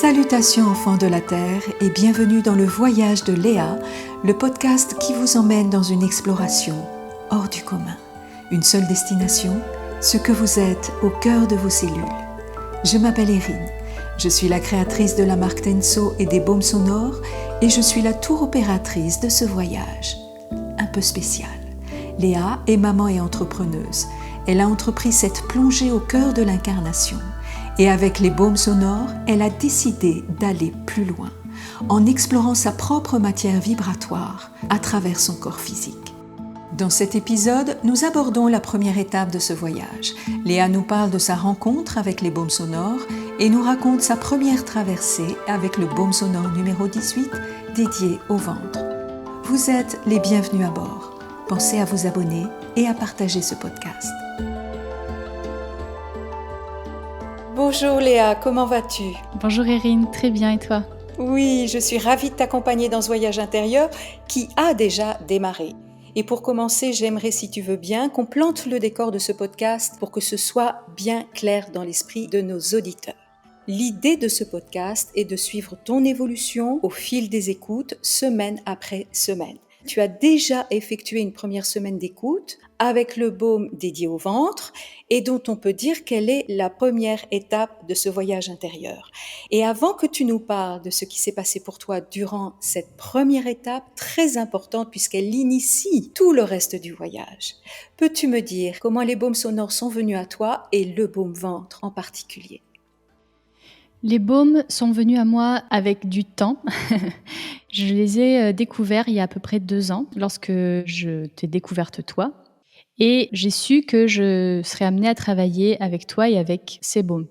Salutations enfants de la Terre et bienvenue dans le voyage de Léa, le podcast qui vous emmène dans une exploration hors du commun. Une seule destination, ce que vous êtes au cœur de vos cellules. Je m'appelle Erin, je suis la créatrice de la marque Tenso et des baumes sonores et je suis la tour opératrice de ce voyage. Un peu spécial. Léa est maman et entrepreneuse. Elle a entrepris cette plongée au cœur de l'incarnation. Et avec les baumes sonores, elle a décidé d'aller plus loin, en explorant sa propre matière vibratoire à travers son corps physique. Dans cet épisode, nous abordons la première étape de ce voyage. Léa nous parle de sa rencontre avec les baumes sonores et nous raconte sa première traversée avec le baume sonore numéro 18, dédié au ventre. Vous êtes les bienvenus à bord. Pensez à vous abonner et à partager ce podcast. Bonjour Léa, comment vas-tu ? Bonjour Erin, très bien et toi ? Oui, je suis ravie de t'accompagner dans ce voyage intérieur qui a déjà démarré. Et pour commencer, j'aimerais, si tu veux bien, qu'on plante le décor de ce podcast pour que ce soit bien clair dans l'esprit de nos auditeurs. L'idée de ce podcast est de suivre ton évolution au fil des écoutes, semaine après semaine. Tu as déjà effectué une première semaine d'écoute avec le baume dédié au ventre et dont on peut dire qu'elle est la première étape de ce voyage intérieur. Et avant que tu nous parles de ce qui s'est passé pour toi durant cette première étape, très importante puisqu'elle initie tout le reste du voyage, peux-tu me dire comment les baumes sonores sont venus à toi et le baume ventre en particulier ? Les baumes sont venus à moi avec du temps. Je les ai découverts il y a à peu près 2 ans, lorsque je t'ai découverte toi. Et j'ai su que je serais amenée à travailler avec toi et avec ces baumes.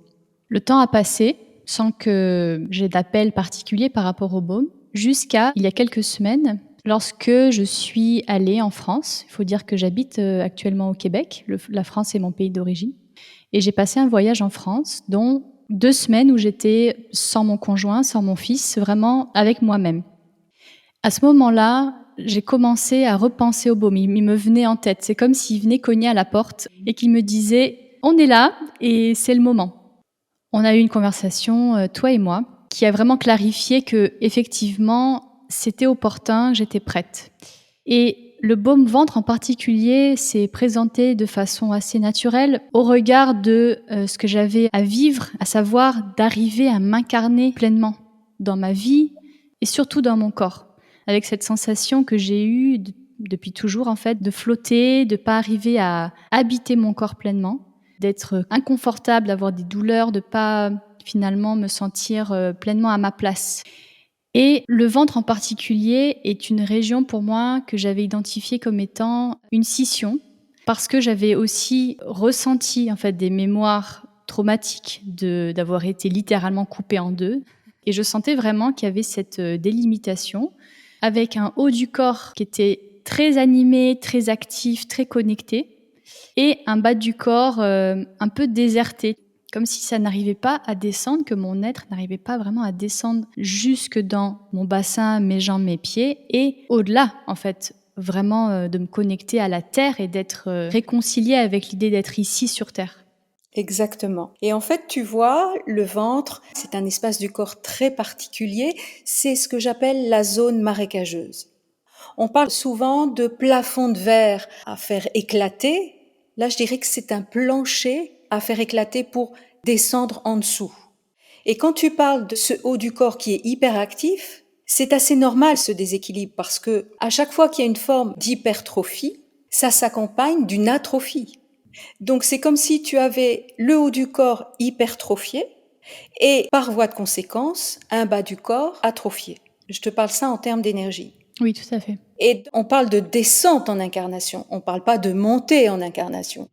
Le temps a passé sans que j'ai d'appel particulier par rapport aux baumes, jusqu'à il y a quelques semaines, lorsque je suis allée en France. Il faut dire que j'habite actuellement au Québec. La France est mon pays d'origine. Et j'ai passé un voyage en France, dont 2 semaines où j'étais sans mon conjoint, sans mon fils, vraiment avec moi-même. À ce moment-là, j'ai commencé à repenser au baume. Il me venait en tête. C'est comme s'il venait cogner à la porte et qu'il me disait « On est là et c'est le moment ». On a eu une conversation, toi et moi, qui a vraiment clarifié que effectivement, c'était opportun, j'étais prête. Et le baume ventre en particulier s'est présenté de façon assez naturelle au regard de ce que j'avais à vivre, à savoir d'arriver à m'incarner pleinement dans ma vie et surtout dans mon corps, avec cette sensation que j'ai eue depuis toujours en fait, de flotter, de pas arriver à habiter mon corps pleinement, d'être inconfortable, d'avoir des douleurs, de pas finalement me sentir pleinement à ma place. Et le ventre en particulier est une région pour moi que j'avais identifiée comme étant une scission, parce que j'avais aussi ressenti en fait des mémoires traumatiques d'avoir été littéralement coupée en deux. Et je sentais vraiment qu'il y avait cette délimitation, avec un haut du corps qui était très animé, très actif, très connecté, et un bas du corps un peu déserté, comme si ça n'arrivait pas à descendre, que mon être n'arrivait pas vraiment à descendre jusque dans mon bassin, mes jambes, mes pieds, et au-delà, en fait, vraiment de me connecter à la terre et d'être réconciliée avec l'idée d'être ici sur terre. Exactement. Et en fait, tu vois, le ventre, c'est un espace du corps très particulier. C'est ce que j'appelle la zone marécageuse. On parle souvent de plafond de verre à faire éclater. Là, je dirais que c'est un plancher à faire éclater pour descendre en dessous. Et quand tu parles de ce haut du corps qui est hyperactif, c'est assez normal ce déséquilibre parce que à chaque fois qu'il y a une forme d'hypertrophie, ça s'accompagne d'une atrophie. Donc c'est comme si tu avais le haut du corps hypertrophié et par voie de conséquence, un bas du corps atrophié. Je te parle ça en termes d'énergie. Oui, tout à fait. Et on parle de descente en incarnation, on ne parle pas de montée en incarnation.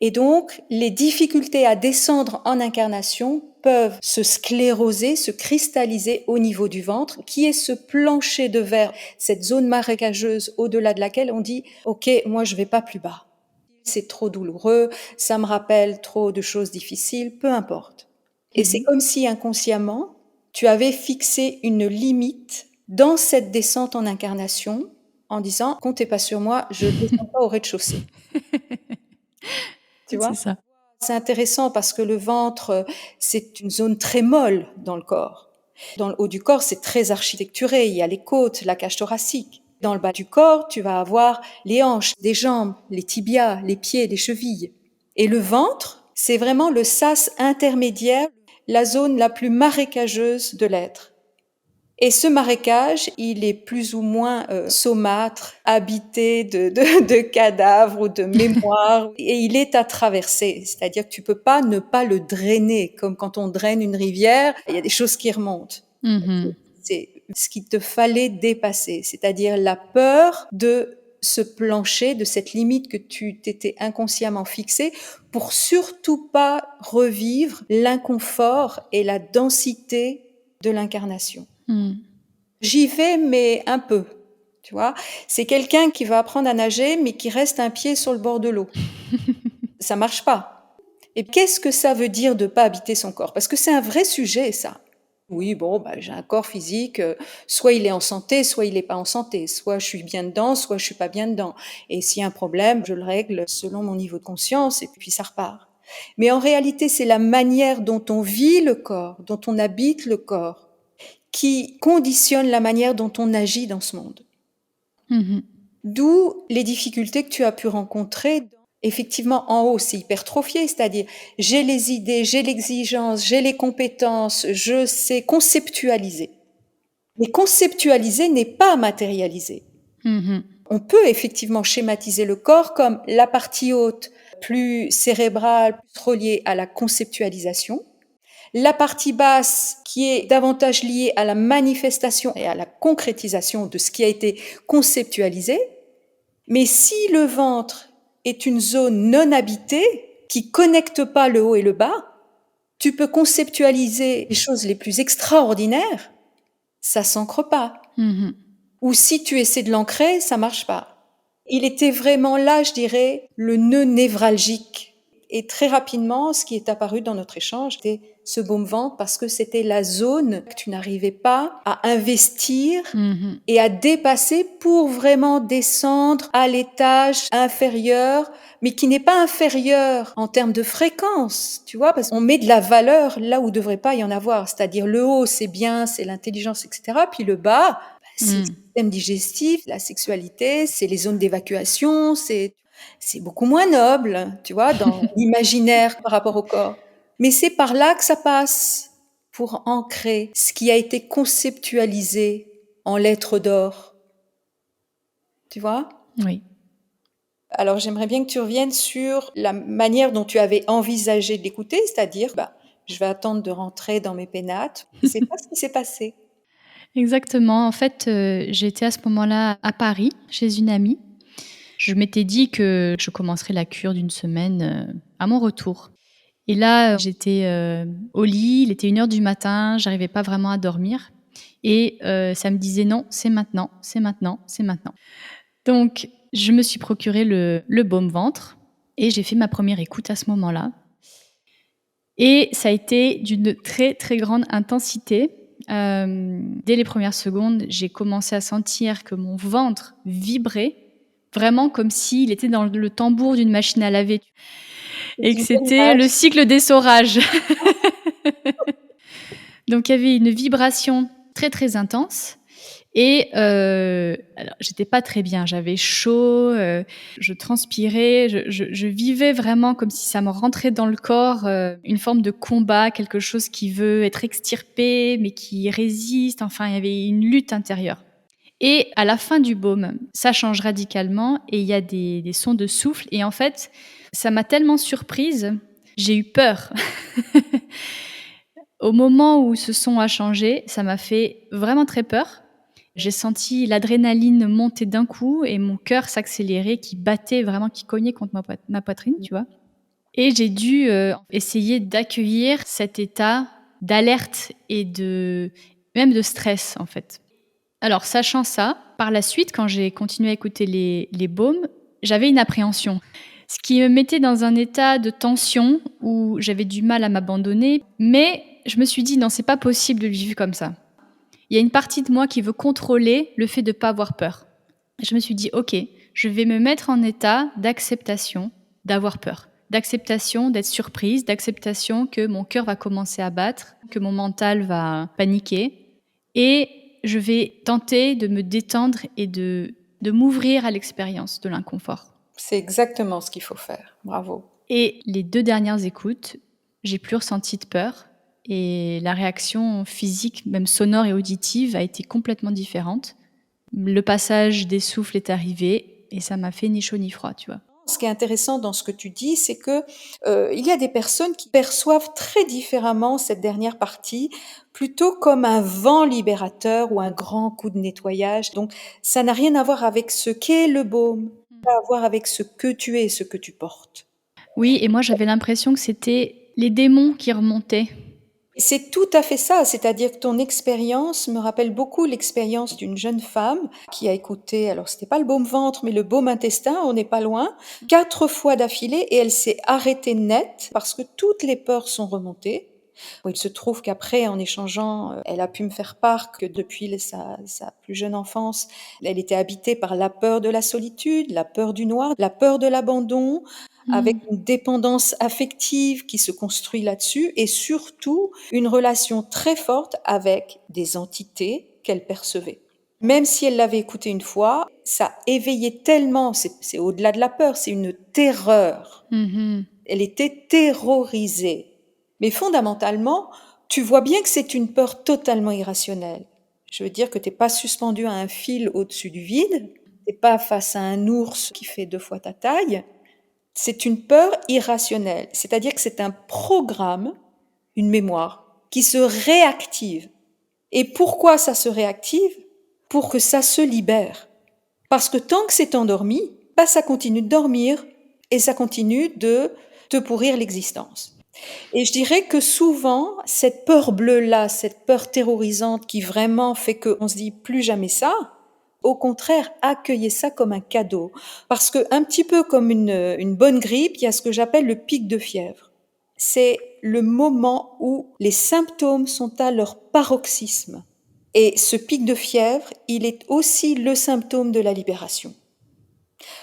Et donc, les difficultés à descendre en incarnation peuvent se scléroser, se cristalliser au niveau du ventre, qui est ce plancher de verre, cette zone marécageuse au-delà de laquelle on dit « Ok, moi je vais pas plus bas. C'est trop douloureux, ça me rappelle trop de choses difficiles, peu importe. » Et c'est comme si inconsciemment, tu avais fixé une limite dans cette descente en incarnation en disant « Comptez pas sur moi, je ne descends pas au rez-de-chaussée. » Tu vois ? C'est ça. C'est intéressant parce que le ventre, c'est une zone très molle dans le corps. Dans le haut du corps, c'est très architecturé. Il y a les côtes, la cage thoracique. Dans le bas du corps, tu vas avoir les hanches, les jambes, les tibias, les pieds, les chevilles. Et le ventre, c'est vraiment le sas intermédiaire, la zone la plus marécageuse de l'être. Et ce marécage, il est plus ou moins saumâtre, habité de cadavres ou de mémoires, et il est à traverser. C'est-à-dire que tu peux pas ne pas le drainer, comme quand on draine une rivière, il y a des choses qui remontent. C'est ce qu'il te fallait dépasser, c'est-à-dire la peur de ce plancher, de cette limite que tu t'étais inconsciemment fixée, pour surtout pas revivre l'inconfort et la densité de l'incarnation. J'y vais, mais un peu, tu vois. C'est quelqu'un qui va apprendre à nager, mais qui reste un pied sur le bord de l'eau. Ça marche pas. Et qu'est-ce que ça veut dire de pas habiter son corps? Parce que c'est un vrai sujet, ça. Oui, bon, j'ai un corps physique, soit il est en santé, soit il est pas en santé, soit je suis bien dedans, soit je suis pas bien dedans. Et s'il y a un problème, je le règle selon mon niveau de conscience, et puis ça repart. Mais en réalité, c'est la manière dont on vit le corps, dont on habite le corps, qui conditionne la manière dont on agit dans ce monde. D'où les difficultés que tu as pu rencontrer. Effectivement, en haut, c'est hypertrophié, c'est-à-dire j'ai les idées, j'ai l'exigence, j'ai les compétences, je sais conceptualiser. Mais conceptualiser n'est pas matérialiser. On peut effectivement schématiser le corps comme la partie haute, plus cérébrale, plus reliée à la conceptualisation. La partie basse, qui est davantage liée à la manifestation et à la concrétisation de ce qui a été conceptualisé. Mais si le ventre est une zone non habitée, qui connecte pas le haut et le bas, tu peux conceptualiser les choses les plus extraordinaires, ça s'ancre pas. Ou si tu essaies de l'ancrer, ça marche pas. Il était vraiment là, je dirais, le nœud névralgique. Et très rapidement, ce qui est apparu dans notre échange, c'était ce baume-ventre, parce que c'était la zone que tu n'arrivais pas à investir et à dépasser pour vraiment descendre à l'étage inférieur, mais qui n'est pas inférieur en termes de fréquence, tu vois, parce qu'on met de la valeur là où il devrait pas y en avoir. C'est-à-dire le haut, c'est bien, c'est l'intelligence, etc. Puis le bas, c'est le système digestif, la sexualité, c'est les zones d'évacuation, c'est beaucoup moins noble, tu vois, dans l'imaginaire par rapport au corps. Mais c'est par là que ça passe, pour ancrer ce qui a été conceptualisé en lettres d'or. Tu vois? Oui. Alors j'aimerais bien que tu reviennes sur la manière dont tu avais envisagé de l'écouter, c'est-à-dire, je vais attendre de rentrer dans mes pénates. C'est pas ce qui s'est passé. Exactement. En fait, j'étais à ce moment-là à Paris, chez une amie. Je m'étais dit que je commencerais la cure d'une semaine à mon retour. Et là, j'étais au lit, il était 1h du matin, j'arrivais pas vraiment à dormir. Et ça me disait non, c'est maintenant, c'est maintenant, c'est maintenant. Donc, je me suis procuré le baume-ventre et j'ai fait ma première écoute à ce moment-là. Et ça a été d'une très, très grande intensité. Dès les premières secondes, j'ai commencé à sentir que mon ventre vibrait, vraiment comme s'il était dans le tambour d'une machine à laver. Et que c'était le cycle d'essorage. Donc, il y avait une vibration très, très intense. Et alors, j'étais pas très bien, j'avais chaud, je transpirais, je vivais vraiment comme si ça me rentrait dans le corps, une forme de combat, quelque chose qui veut être extirpé, mais qui résiste. Enfin, il y avait une lutte intérieure. Et à la fin du baume, ça change radicalement et il y a des sons de souffle. Et en fait, ça m'a tellement surprise, j'ai eu peur. Au moment où ce son a changé, ça m'a fait vraiment très peur. J'ai senti l'adrénaline monter d'un coup et mon cœur s'accélérer, qui battait vraiment, qui cognait contre ma poitrine, tu vois. Et j'ai dû essayer d'accueillir cet état d'alerte et même de stress, en fait. Alors, sachant ça, par la suite, quand j'ai continué à écouter les baumes, j'avais une appréhension. Ce qui me mettait dans un état de tension où j'avais du mal à m'abandonner. Mais je me suis dit, non, c'est pas possible de le vivre comme ça. Il y a une partie de moi qui veut contrôler le fait de ne pas avoir peur. Je me suis dit, ok, je vais me mettre en état d'acceptation d'avoir peur. d'acceptation, d'être surprise, d'acceptation que mon cœur va commencer à battre, que mon mental va paniquer. Et je vais tenter de me détendre et de m'ouvrir à l'expérience de l'inconfort. C'est exactement ce qu'il faut faire. Bravo. Et les 2 dernières écoutes, j'ai plus ressenti de peur et la réaction physique, même sonore et auditive, a été complètement différente. Le passage des souffles est arrivé et ça m'a fait ni chaud ni froid, tu vois. Ce qui est intéressant dans ce que tu dis, c'est que il y a des personnes qui perçoivent très différemment cette dernière partie, plutôt comme un vent libérateur ou un grand coup de nettoyage. Donc, ça n'a rien à voir avec ce qu'est le baume, ça a à voir avec ce que tu es et ce que tu portes. Oui, et moi j'avais l'impression que c'était les démons qui remontaient. C'est tout à fait ça, c'est-à-dire que ton expérience me rappelle beaucoup l'expérience d'une jeune femme qui a écouté, alors c'était pas le baume-ventre, mais le baume-intestin, on n'est pas loin, 4 fois d'affilée et elle s'est arrêtée net parce que toutes les peurs sont remontées. Bon, il se trouve qu'après, en échangeant, elle a pu me faire part que depuis sa plus jeune enfance, elle était habitée par la peur de la solitude, la peur du noir, la peur de l'abandon, avec une dépendance affective qui se construit là-dessus et surtout une relation très forte avec des entités qu'elle percevait. Même si elle l'avait écouté une fois, ça éveillait tellement, c'est au-delà de la peur, c'est une terreur. Mhm. Elle était terrorisée. Mais fondamentalement, tu vois bien que c'est une peur totalement irrationnelle. Je veux dire que t'es pas suspendu à un fil au-dessus du vide, t'es pas face à un ours qui fait 2 fois ta taille. C'est une peur irrationnelle, c'est-à-dire que c'est un programme, une mémoire, qui se réactive. Et pourquoi ça se réactive? Pour que ça se libère. Parce que tant que c'est endormi, ça continue de dormir et ça continue de te pourrir l'existence. Et je dirais que souvent, cette peur bleue-là, cette peur terrorisante qui vraiment fait qu'on se dit plus jamais ça, au contraire, accueillez ça comme un cadeau. Parce que un petit peu comme une bonne grippe, il y a ce que j'appelle le pic de fièvre. C'est le moment où les symptômes sont à leur paroxysme. Et ce pic de fièvre, il est aussi le symptôme de la libération.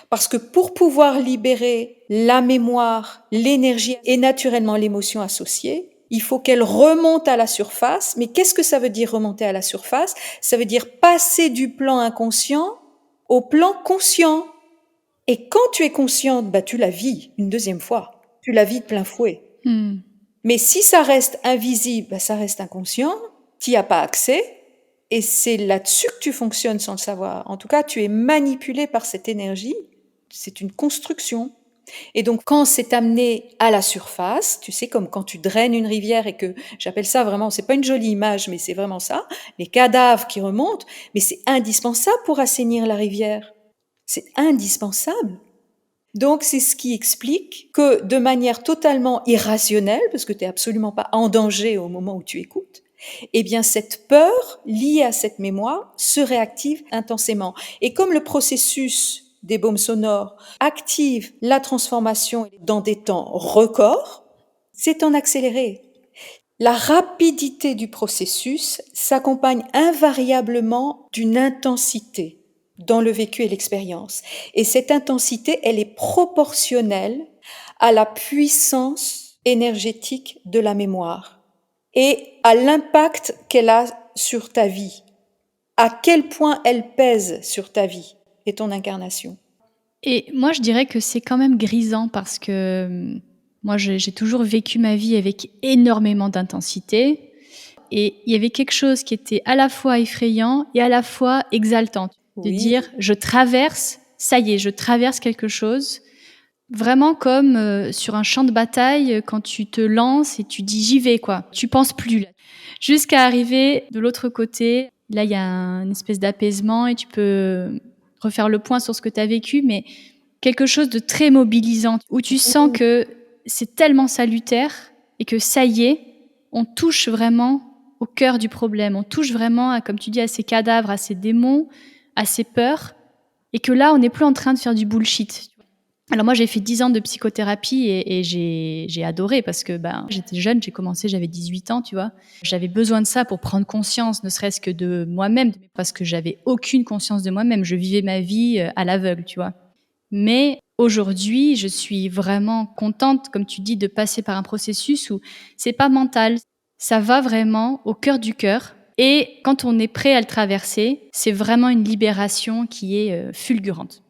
Parce que pour pouvoir libérer la mémoire, l'énergie et naturellement l'émotion associée, il faut qu'elle remonte à la surface. Mais qu'est-ce que ça veut dire remonter à la surface? Ça veut dire passer du plan inconscient au plan conscient. Et quand tu es consciente, tu la vis une deuxième fois. Tu la vis de plein fouet. Mais si ça reste invisible, ça reste inconscient, tu n'y as pas accès. Et c'est là-dessus que tu fonctionnes sans le savoir. En tout cas, tu es manipulé par cette énergie. C'est une construction. Et donc, quand c'est amené à la surface, tu sais, comme quand tu draines une rivière et que, j'appelle ça vraiment, c'est pas une jolie image, mais c'est vraiment ça, les cadavres qui remontent, mais c'est indispensable pour assainir la rivière. C'est indispensable. Donc, c'est ce qui explique que de manière totalement irrationnelle, parce que tu n'es absolument pas en danger au moment où tu écoutes, eh bien, cette peur liée à cette mémoire se réactive intensément. Et comme le processus des baumes sonores active la transformation dans des temps records, c'est en accéléré. La rapidité du processus s'accompagne invariablement d'une intensité dans le vécu et l'expérience. Et cette intensité, elle est proportionnelle à la puissance énergétique de la mémoire et à l'impact qu'elle a sur ta vie, à quel point elle pèse sur ta vie et ton incarnation. Et moi, je dirais que c'est quand même grisant parce que moi, j'ai toujours vécu ma vie avec énormément d'intensité. Et il y avait quelque chose qui était à la fois effrayant et à la fois exaltant. De dire, je traverse, ça y est, je traverse quelque chose. Vraiment comme sur un champ de bataille, quand tu te lances et tu dis j'y vais, quoi. Tu penses plus. Là. Jusqu'à arriver de l'autre côté. Là, il y a une espèce d'apaisement et tu peux refaire le point sur ce que tu as vécu, mais quelque chose de très mobilisant, où tu sens que c'est tellement salutaire et que ça y est, on touche vraiment au cœur du problème. On touche vraiment, à, comme tu dis, à ces cadavres, à ces démons, à ces peurs, et que là, on n'est plus en train de faire du bullshit. Alors moi, j'ai fait 10 ans de psychothérapie et j'ai adoré parce que j'étais jeune, j'ai commencé, j'avais 18 ans, tu vois. J'avais besoin de ça pour prendre conscience, ne serait-ce que de moi-même, parce que j'avais aucune conscience de moi-même. Je vivais ma vie à l'aveugle, tu vois. Mais aujourd'hui, je suis vraiment contente, comme tu dis, de passer par un processus où c'est pas mental, ça va vraiment au cœur du cœur. Et quand on est prêt à le traverser, c'est vraiment une libération qui est fulgurante.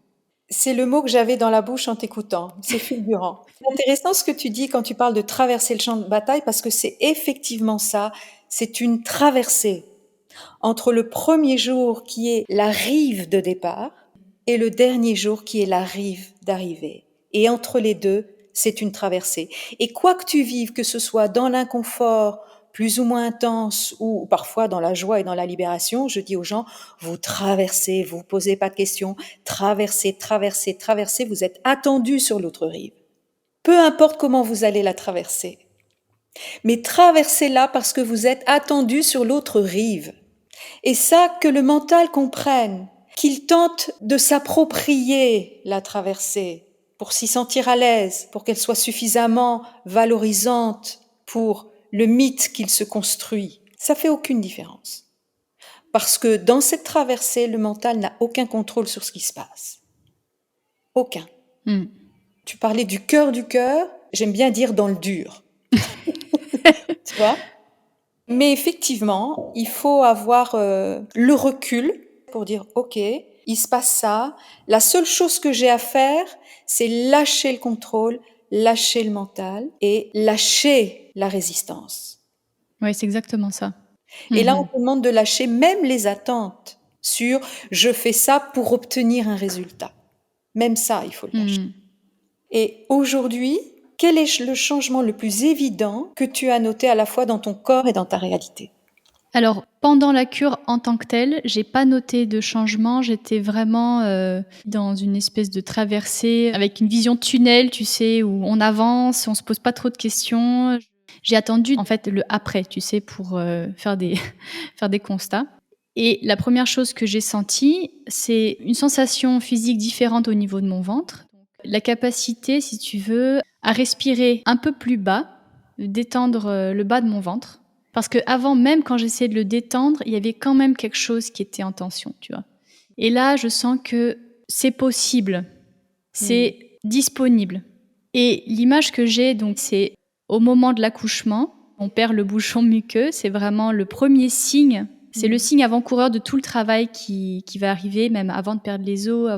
C'est le mot que j'avais dans la bouche en t'écoutant. C'est fulgurant. C'est intéressant ce que tu dis quand tu parles de traverser le champ de bataille parce que c'est effectivement ça. C'est une traversée entre le premier jour qui est la rive de départ et le dernier jour qui est la rive d'arrivée. Et entre les deux, c'est une traversée. Et quoi que tu vives, que ce soit dans l'inconfort, plus ou moins intense, ou parfois dans la joie et dans la libération, je dis aux gens, vous traversez, vous posez pas de questions, traversez, traversez, traversez, vous êtes attendus sur l'autre rive. Peu importe comment vous allez la traverser. Mais traversez-la parce que vous êtes attendus sur l'autre rive. Et ça, que le mental comprenne, qu'il tente de s'approprier la traversée pour s'y sentir à l'aise, pour qu'elle soit suffisamment valorisante pour le mythe qu'il se construit, ça fait aucune différence. Parce que dans cette traversée, le mental n'a aucun contrôle sur ce qui se passe. Aucun. Mm. Tu parlais du cœur, j'aime bien dire dans le dur. Tu vois ? Mais effectivement, il faut avoir le recul pour dire, OK, il se passe ça. La seule chose que j'ai à faire, c'est lâcher le contrôle, lâcher le mental et lâcher la résistance. Oui, c'est exactement ça. Et là, on Mhm. te demande de lâcher même les attentes sur je fais ça pour obtenir un résultat. Même ça, il faut le lâcher. Mhm. Et aujourd'hui, quel est le changement le plus évident que tu as noté à la fois dans ton corps et dans ta réalité ? Alors, pendant la cure en tant que telle, j'ai pas noté de changement. J'étais vraiment dans une espèce de traversée avec une vision tunnel, tu sais, où on avance, on se pose pas trop de questions. J'ai attendu en fait le après, tu sais, pour faire des faire des constats. Et la première chose que j'ai sentie, c'est une sensation physique différente au niveau de mon ventre. La capacité, si tu veux, à respirer un peu plus bas, détendre le bas de mon ventre. Parce que avant même, quand j'essayais de le détendre, il y avait quand même quelque chose qui était en tension, tu vois. Et là, je sens que c'est possible, c'est disponible. Et l'image que j'ai, donc, c'est au moment de l'accouchement, on perd le bouchon muqueux, c'est vraiment le premier signe. C'est le signe avant-coureur de tout le travail qui va arriver, même avant de perdre les os,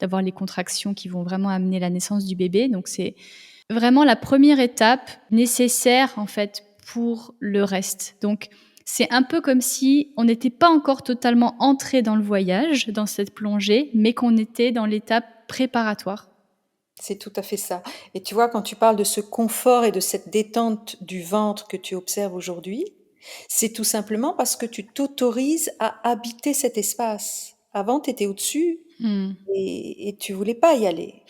d'avoir les contractions qui vont vraiment amener la naissance du bébé. Donc, c'est vraiment la première étape nécessaire, en fait, pour le reste. Donc, c'est un peu comme si on n'était pas encore totalement entré dans le voyage, dans cette plongée, mais qu'on était dans l'étape préparatoire. C'est tout à fait ça. Et tu vois, quand tu parles de ce confort et de cette détente du ventre que tu observes aujourd'hui, c'est tout simplement parce que tu t'autorises à habiter cet espace. Avant, tu étais au-dessus et tu voulais pas y aller,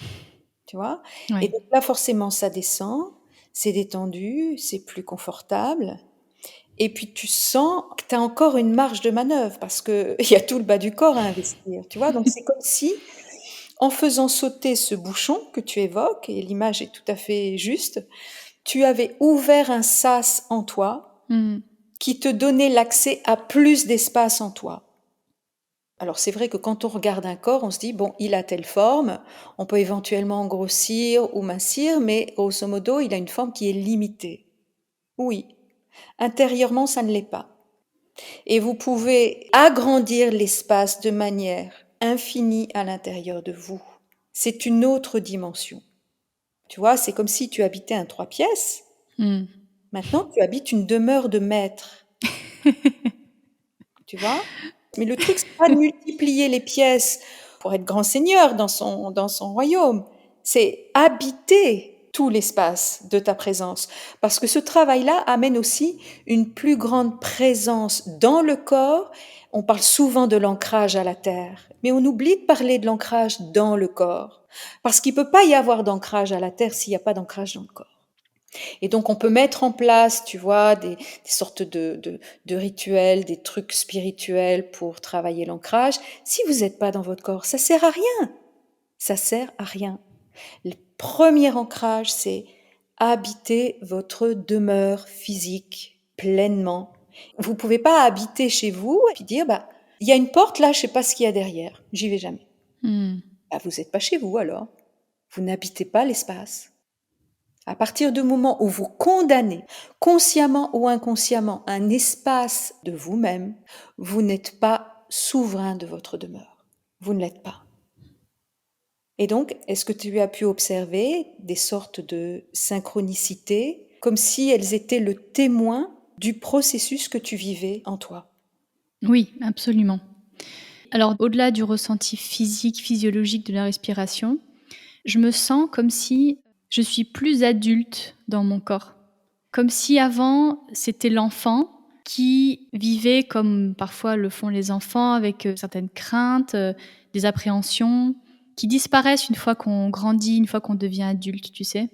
tu vois. Et Ouais. donc là, forcément, ça descend, c'est détendu, c'est plus confortable. Et puis tu sens que tu as encore une marge de manœuvre parce qu'il y a tout le bas du corps à investir, tu vois. Donc c'est comme si en faisant sauter ce bouchon que tu évoques, et l'image est tout à fait juste, tu avais ouvert un sas en toi Mhm. qui te donnait l'accès à plus d'espace en toi. Alors c'est vrai que quand on regarde un corps, on se dit, bon, il a telle forme, on peut éventuellement grossir ou mincir, mais grosso modo, il a une forme qui est limitée. Oui, intérieurement, ça ne l'est pas. Et vous pouvez agrandir l'espace de manière infinie à l'intérieur de vous. C'est une autre dimension. Tu vois, c'est comme si tu habitais un 3 pièces. Mhm. Maintenant, tu habites une demeure de maître. Tu vois? Mais le truc, c'est pas de multiplier les pièces pour être grand seigneur dans son royaume. C'est habiter tout l'espace de ta présence. Parce que ce travail-là amène aussi une plus grande présence dans le corps. On parle souvent de l'ancrage à la terre, mais on oublie de parler de l'ancrage dans le corps. Parce qu'il peut pas y avoir d'ancrage à la terre s'il n'y a pas d'ancrage dans le corps. Et donc, on peut mettre en place, tu vois, des sortes de rituels, des trucs spirituels pour travailler l'ancrage. Si vous n'êtes pas dans votre corps, ça sert à rien. Ça sert à rien. Le premier ancrage, c'est habiter votre demeure physique pleinement. Vous pouvez pas habiter chez vous et puis dire, bah, il y a une porte là, je sais pas ce qu'il y a derrière. J'y vais jamais. Mhm. Bah, vous n'êtes pas chez vous alors. Vous n'habitez pas l'espace. À partir du moment où vous condamnez, consciemment ou inconsciemment, un espace de vous-même, vous n'êtes pas souverain de votre demeure. Vous ne l'êtes pas. Et donc, est-ce que tu as pu observer des sortes de synchronicités, comme si elles étaient le témoin du processus que tu vivais en toi? Oui, absolument. Alors, au-delà du ressenti physique, physiologique de la respiration, je me sens comme si je suis plus adulte dans mon corps. Comme si avant, c'était l'enfant qui vivait comme parfois le font les enfants, avec certaines craintes, des appréhensions, qui disparaissent une fois qu'on grandit, une fois qu'on devient adulte, tu sais.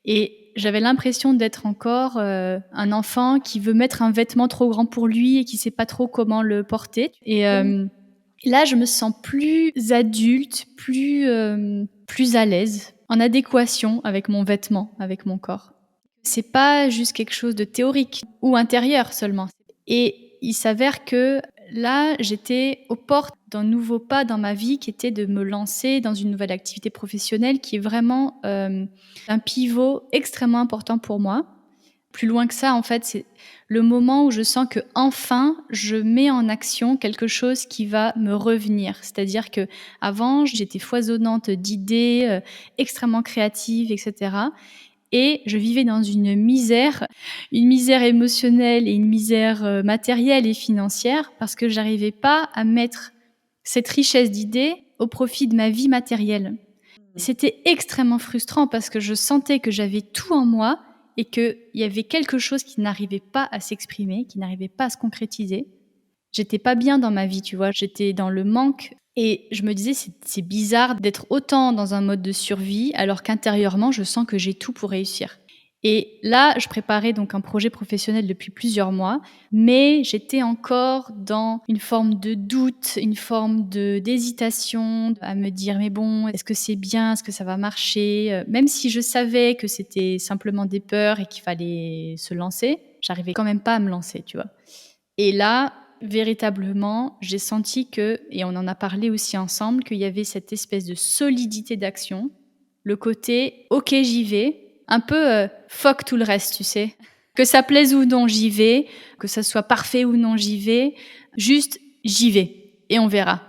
Et j'avais l'impression d'être encore un enfant qui veut mettre un vêtement trop grand pour lui et qui sait pas trop comment le porter. Et là, je me sens plus adulte, plus à l'aise, en adéquation avec mon vêtement, avec mon corps. C'est pas juste quelque chose de théorique ou intérieur seulement. Et il s'avère que là, j'étais aux portes d'un nouveau pas dans ma vie qui était de me lancer dans une nouvelle activité professionnelle qui est vraiment un pivot extrêmement important pour moi. Plus loin que ça, en fait, c'est le moment où je sens que enfin je mets en action quelque chose qui va me revenir. C'est-à-dire que avant, j'étais foisonnante d'idées, extrêmement créative, etc. Et je vivais dans une misère émotionnelle et une misère matérielle et financière parce que j'arrivais pas à mettre cette richesse d'idées au profit de ma vie matérielle. C'était extrêmement frustrant parce que je sentais que j'avais tout en moi et qu'il y avait quelque chose qui n'arrivait pas à s'exprimer, qui n'arrivait pas à se concrétiser. J'étais pas bien dans ma vie, tu vois, j'étais dans le manque et je me disais c'est bizarre d'être autant dans un mode de survie alors qu'intérieurement je sens que j'ai tout pour réussir. Et là, je préparais donc un projet professionnel depuis plusieurs mois, mais j'étais encore dans une forme de doute, une forme d'hésitation, à me dire mais bon, est-ce que c'est bien, est-ce que ça va marcher? Même si je savais que c'était simplement des peurs et qu'il fallait se lancer, j'arrivais quand même pas à me lancer, tu vois. Et là, véritablement, j'ai senti que, et on en a parlé aussi ensemble, qu'il y avait cette espèce de solidité d'action, le côté ok j'y vais, un peu fuck tout le reste, tu sais. Que ça plaise ou non, j'y vais, que ça soit parfait ou non, j'y vais, juste j'y vais et on verra.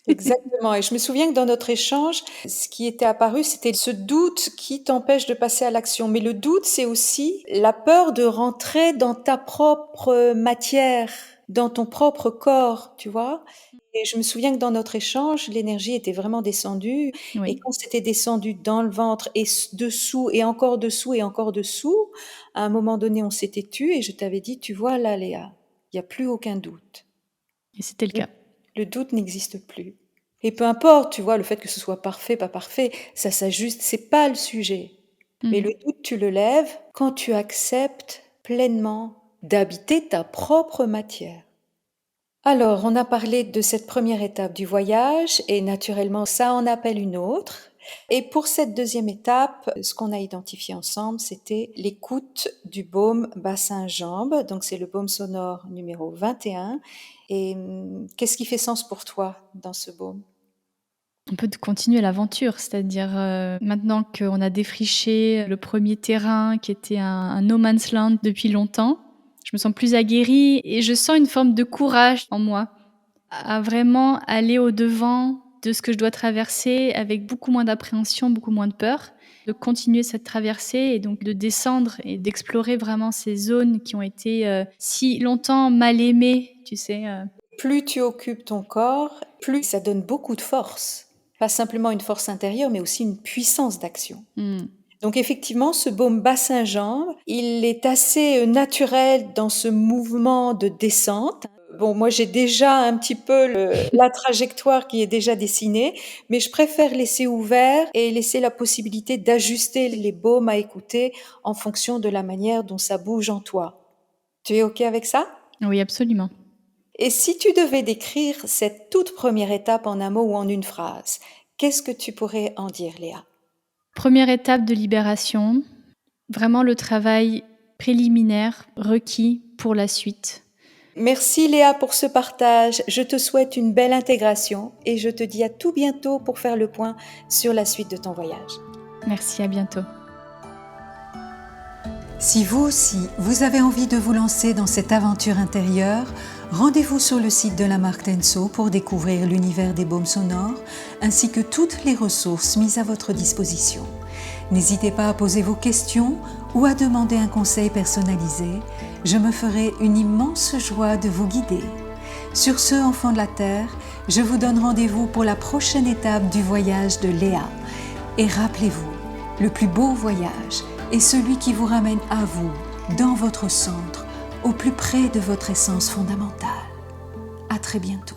Exactement. Et je me souviens que dans notre échange, ce qui était apparu, c'était ce doute qui t'empêche de passer à l'action. Mais le doute, c'est aussi la peur de rentrer dans ta propre matière, dans ton propre corps, tu vois. Et je me souviens que dans notre échange, l'énergie était vraiment descendue. Et Oui. quand c'était descendu dans le ventre et dessous et encore dessous et encore dessous, à un moment donné, on s'était tu et je t'avais dit, tu vois là, Léa, il n'y a plus aucun doute. Et c'était le cas. Le doute n'existe plus. Et peu importe, tu vois, le fait que ce soit parfait, pas parfait, ça s'ajuste, c'est pas le sujet. Mais le doute, tu le lèves quand tu acceptes pleinement d'habiter ta propre matière. Alors, on a parlé de cette première étape du voyage et naturellement, ça en appelle une autre. Et pour cette deuxième étape, ce qu'on a identifié ensemble, c'était l'écoute du baume bassin-jambes. Donc, c'est le baume sonore numéro 21. Et qu'est-ce qui fait sens pour toi dans ce baume? On peut continuer l'aventure, c'est-à-dire maintenant qu'on a défriché le premier terrain qui était un no man's land depuis longtemps, je me sens plus aguerrie et je sens une forme de courage en moi à vraiment aller au-devant de ce que je dois traverser avec beaucoup moins d'appréhension, beaucoup moins de peur, de continuer cette traversée et donc de descendre et d'explorer vraiment ces zones qui ont été si longtemps mal aimées, tu sais. Plus tu occupes ton corps, plus ça donne beaucoup de force. Pas simplement une force intérieure, mais aussi une puissance d'action. Donc effectivement, ce baume bassin-jambes, il est assez naturel dans ce mouvement de descente. Bon, moi j'ai déjà un petit peu la trajectoire qui est déjà dessinée, mais je préfère laisser ouvert et laisser la possibilité d'ajuster les baumes à écouter en fonction de la manière dont ça bouge en toi. Tu es OK avec ça? Oui, absolument. Et si tu devais décrire cette toute première étape en un mot ou en une phrase, qu'est-ce que tu pourrais en dire, Léa? Première étape de libération, vraiment le travail préliminaire requis pour la suite. Merci Léa pour ce partage. Je te souhaite une belle intégration et je te dis à tout bientôt pour faire le point sur la suite de ton voyage. Merci, à bientôt. Si vous aussi, vous avez envie de vous lancer dans cette aventure intérieure, rendez-vous sur le site de la marque Tenso pour découvrir l'univers des baumes sonores ainsi que toutes les ressources mises à votre disposition. N'hésitez pas à poser vos questions ou à demander un conseil personnalisé. Je me ferai une immense joie de vous guider. Sur ce, enfants de la Terre, je vous donne rendez-vous pour la prochaine étape du voyage de Léa. Et rappelez-vous, le plus beau voyage est celui qui vous ramène à vous, dans votre centre, au plus près de votre essence fondamentale. À très bientôt.